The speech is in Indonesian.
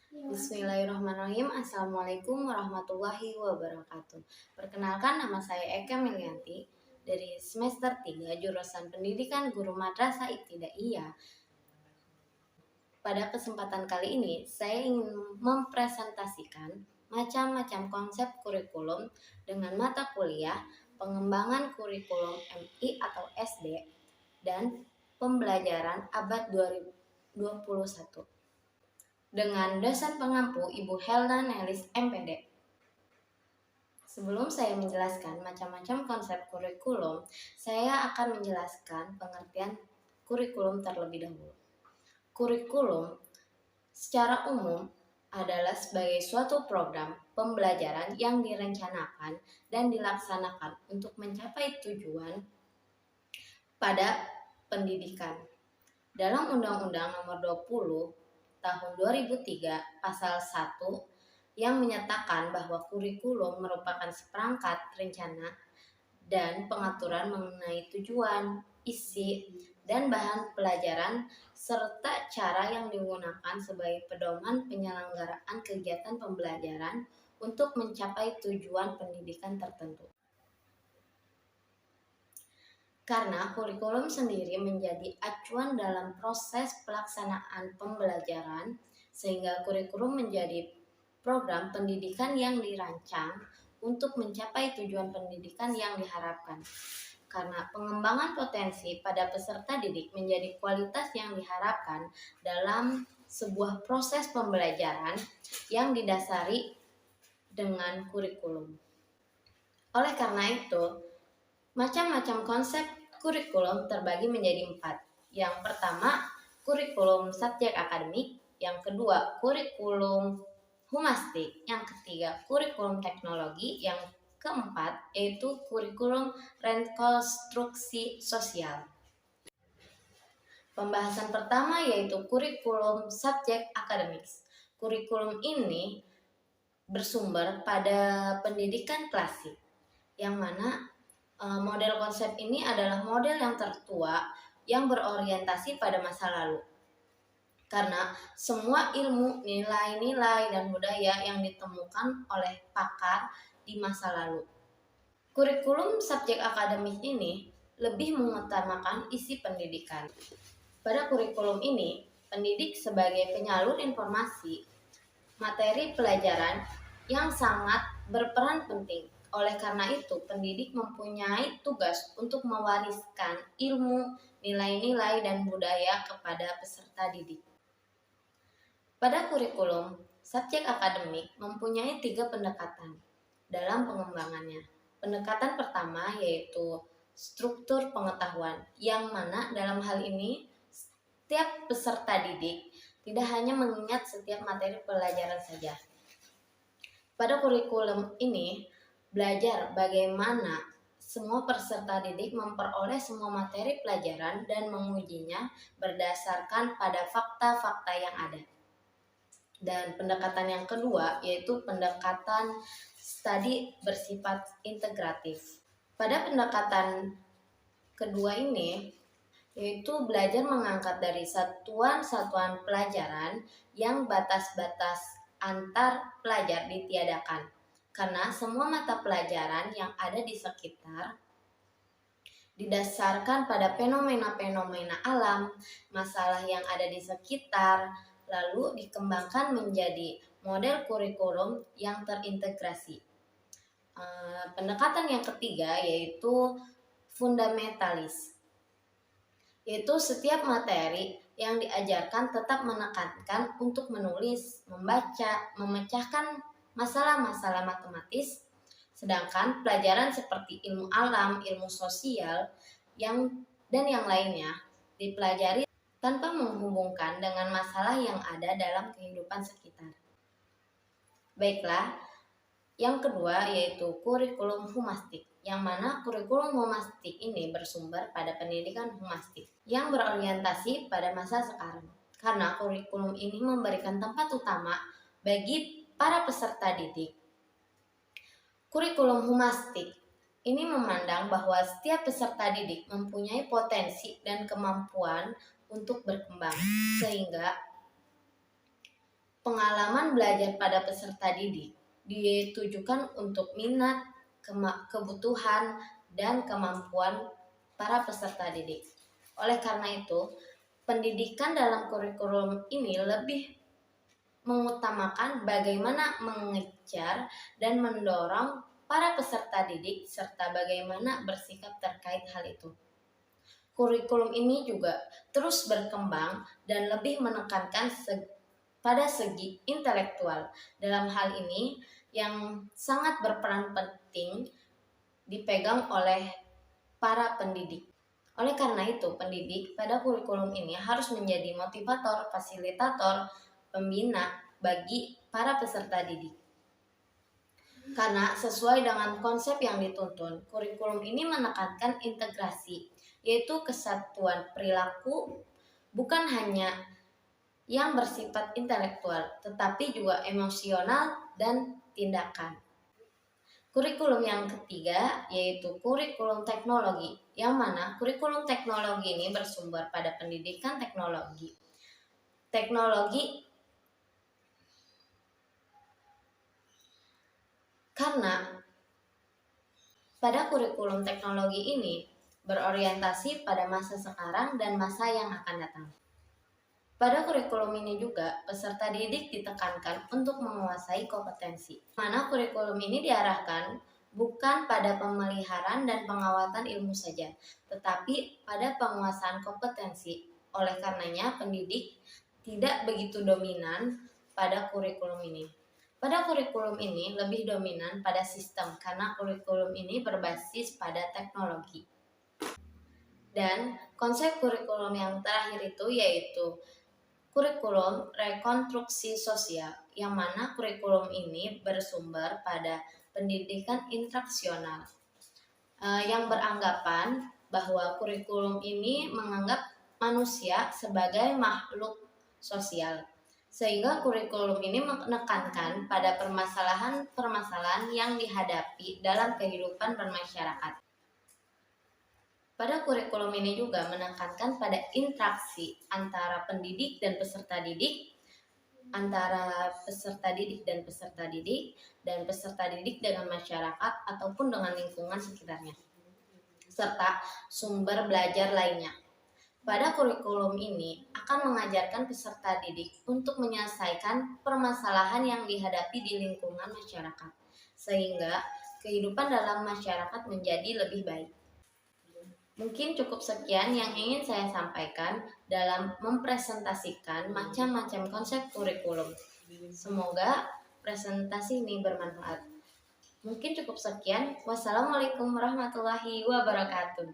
Bismillahirrahmanirrahim. Assalamualaikum warahmatullahi wabarakatuh. Perkenalkan, nama saya Eka Melianti dari semester 3 jurusan Pendidikan Guru Madrasah Ibtidaiyah. Pada kesempatan kali ini, saya ingin mempresentasikan macam-macam konsep kurikulum dengan mata kuliah pengembangan kurikulum MI atau SD dan pembelajaran abad 2021 dengan dosen pengampu Ibu Helda Nelis MPD. Sebelum saya menjelaskan macam-macam konsep kurikulum, saya akan menjelaskan pengertian kurikulum terlebih dahulu. Kurikulum secara umum adalah sebagai suatu program pembelajaran yang direncanakan dan dilaksanakan untuk mencapai tujuan pada pendidikan. Dalam Undang-Undang Nomor 20 Tahun 2003 Pasal 1 yang menyatakan bahwa kurikulum merupakan seperangkat rencana dan pengaturan mengenai tujuan, isi, dan bahan pelajaran serta cara yang digunakan sebagai pedoman penyelenggaraan kegiatan pembelajaran untuk mencapai tujuan pendidikan tertentu. Karena kurikulum sendiri menjadi acuan dalam proses pelaksanaan pembelajaran, sehingga kurikulum menjadi program pendidikan yang dirancang untuk mencapai tujuan pendidikan yang diharapkan. Karena pengembangan potensi pada peserta didik menjadi kualitas yang diharapkan dalam sebuah proses pembelajaran yang didasari dengan kurikulum. Oleh karena itu, macam-macam konsep kurikulum terbagi menjadi 4. Yang pertama, kurikulum subjek akademik. Yang kedua, kurikulum humastik. Yang ketiga, kurikulum teknologi. Yang keempat, yaitu kurikulum rekonstruksi sosial. Pembahasan pertama yaitu kurikulum subjek akademik. Kurikulum ini bersumber pada pendidikan klasik, yang mana model konsep ini adalah model yang tertua yang berorientasi pada masa lalu. Karena semua ilmu, nilai-nilai, dan budaya yang ditemukan oleh pakar di masa lalu. Kurikulum subjek akademik ini lebih mengutamakan isi pendidikan. Pada kurikulum ini, pendidik sebagai penyalur informasi, materi pelajaran yang sangat berperan penting. Oleh karena itu, pendidik mempunyai tugas untuk mewariskan ilmu, nilai-nilai, dan budaya kepada peserta didik. Pada kurikulum, subjek akademik mempunyai 3 pendekatan dalam pengembangannya. Pendekatan pertama yaitu struktur pengetahuan, yang mana dalam hal ini setiap peserta didik tidak hanya mengingat setiap materi pelajaran saja. Pada kurikulum ini, belajar bagaimana semua peserta didik memperoleh semua materi pelajaran dan mengujinya berdasarkan pada fakta-fakta yang ada. Dan pendekatan yang kedua yaitu pendekatan studi bersifat integratif. Pada pendekatan kedua ini yaitu belajar mengangkat dari satuan-satuan pelajaran yang batas-batas antar pelajar ditiadakan, karena semua mata pelajaran yang ada di sekitar didasarkan pada fenomena-fenomena alam, masalah yang ada di sekitar, lalu dikembangkan menjadi model kurikulum yang terintegrasi. Pendekatan yang ketiga yaitu fundamentalis, yaitu setiap materi yang diajarkan tetap menekankan untuk menulis, membaca, memecahkan masalah-masalah matematis, sedangkan pelajaran seperti ilmu alam, ilmu sosial, dan yang lainnya dipelajari tanpa menghubungkan dengan masalah yang ada dalam kehidupan sekitar. Baiklah, yang kedua yaitu kurikulum humastik, yang mana kurikulum humastik ini bersumber pada pendidikan humastik yang berorientasi pada masa sekarang. Karena kurikulum ini memberikan tempat utama bagi para peserta didik. Kurikulum humastik ini memandang bahwa setiap peserta didik mempunyai potensi dan kemampuan untuk berkembang, sehingga Pengalaman belajar pada peserta didik ditujukan untuk minat, kebutuhan, dan kemampuan para peserta didik. Oleh karena itu, pendidikan dalam kurikulum ini lebih mengutamakan bagaimana mengejar dan mendorong para peserta didik serta bagaimana bersikap terkait hal itu. Kurikulum ini juga terus berkembang dan lebih menekankan pada segi intelektual. Dalam hal ini yang sangat berperan penting dipegang oleh para pendidik. Oleh karena itu, pendidik pada kurikulum ini harus menjadi motivator, fasilitator, pembina bagi para peserta didik. Karena sesuai dengan konsep yang dituntun, kurikulum ini menekankan integrasi, yaitu kesatuan perilaku, bukan hanya yang bersifat intelektual, tetapi juga emosional dan tindakan. Kurikulum yang ketiga yaitu kurikulum teknologi, yang mana kurikulum teknologi ini bersumber pada pendidikan teknologi. Karena pada kurikulum teknologi ini berorientasi pada masa sekarang dan masa yang akan datang. Pada kurikulum ini juga, peserta didik ditekankan untuk menguasai kompetensi. Mana kurikulum ini diarahkan bukan pada pemeliharaan dan pengawasan ilmu saja, tetapi pada penguasaan kompetensi. Oleh karenanya, pendidik tidak begitu dominan pada kurikulum ini. Pada kurikulum ini lebih dominan pada sistem, karena kurikulum ini berbasis pada teknologi. Dan konsep kurikulum yang terakhir itu yaitu kurikulum rekonstruksi sosial, yang mana kurikulum ini bersumber pada pendidikan instruksional yang beranggapan bahwa kurikulum ini menganggap manusia sebagai makhluk sosial, sehingga kurikulum ini menekankan pada permasalahan-permasalahan yang dihadapi dalam kehidupan bermasyarakat. Pada kurikulum ini juga menekankan pada interaksi antara pendidik dan peserta didik, antara peserta didik dan peserta didik, dan peserta didik dengan masyarakat ataupun dengan lingkungan sekitarnya, serta sumber belajar lainnya. Pada kurikulum ini akan mengajarkan peserta didik untuk menyelesaikan permasalahan yang dihadapi di lingkungan masyarakat, sehingga kehidupan dalam masyarakat menjadi lebih baik. Mungkin cukup sekian yang ingin saya sampaikan dalam mempresentasikan macam-macam konsep kurikulum. Semoga presentasi ini bermanfaat. Mungkin cukup sekian. Wassalamualaikum warahmatullahi wabarakatuh.